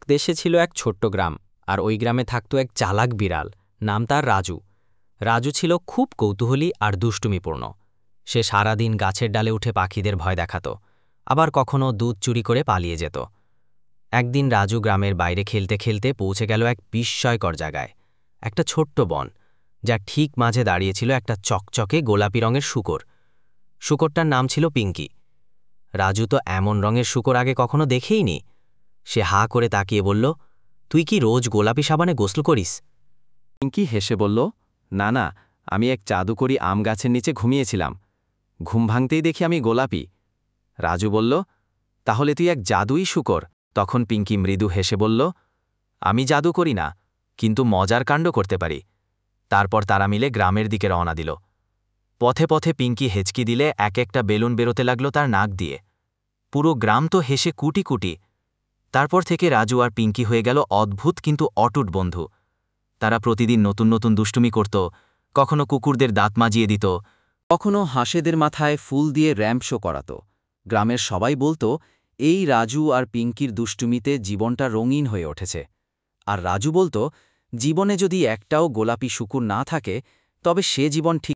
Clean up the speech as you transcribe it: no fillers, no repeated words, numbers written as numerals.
দেশে ছিল এক ছোট্ট গ্রাম, আর ওই গ্রামে থাকত এক চালাক বিড়াল। নাম তার রাজু। রাজু ছিল খুব কৌতূহলী আর দুষ্টুমিপূর্ণ। সে সারাদিন গাছের ডালে উঠে পাখিদের ভয় দেখাত, আবার কখনো দুধ চুরি করে পালিয়ে যেত। একদিন রাজু গ্রামের বাইরে খেলতে খেলতে পৌঁছে গেল এক বিস্ময়কর জায়গায়, একটা ছোট্ট বন, যার ঠিক মাঝে দাঁড়িয়েছিল একটা চকচকে গোলাপি রঙের শূকর। শূকরটার নাম ছিল পিঙ্কি। রাজু তো এমন রঙের শূকর আগে কখনো দেখেইনি। সে হা করে তাকিয়ে বলল, তুই কি রোজ গোলাপি সাবানে গোসল করিস? পিঙ্কি হেসে বলল, না না, আমি এক জাদুকরি আম গাছের নিচে ঘুমিয়েছিলাম। ঘুম ভাঙতেই দেখি আমি গোলাপি। রাজু বলল, তাহলে তুই এক জাদুই শূকর। তখন পিঙ্কি মৃদু হেসে বলল, আমি জাদু করি না, কিন্তু মজার কাণ্ড করতে পারি। তারপর তারা মিলে গ্রামের দিকে রওনা দিল। পথে পথে পিঙ্কি হেঁচকি দিলে এক একটা বেলুন বেরোতে লাগল তার নাক দিয়ে। পুরো গ্রাম তো হেসে কুটি কুটি। তারপর থেকে রাজু আর পিঙ্কি হয়ে গেল অদ্ভুত কিন্তু অটুট বন্ধু। তারা প্রতিদিন নতুন নতুন দুষ্টুমি করত, কখনো কুকুরদের দাঁত মাজিয়ে দিত, কখনো হাঁসেদের মাথায় ফুল দিয়ে র্যাম্প শো করাত। গ্রামের সবাই বলতো, এই রাজু আর পিঙ্কির দুষ্টুমিতে জীবনটা রঙিন হয়ে উঠেছে। আর রাজু বলতো, জীবনে যদি একটাও গোলাপি শূকর না থাকে, তবে সে জীবন ঠিক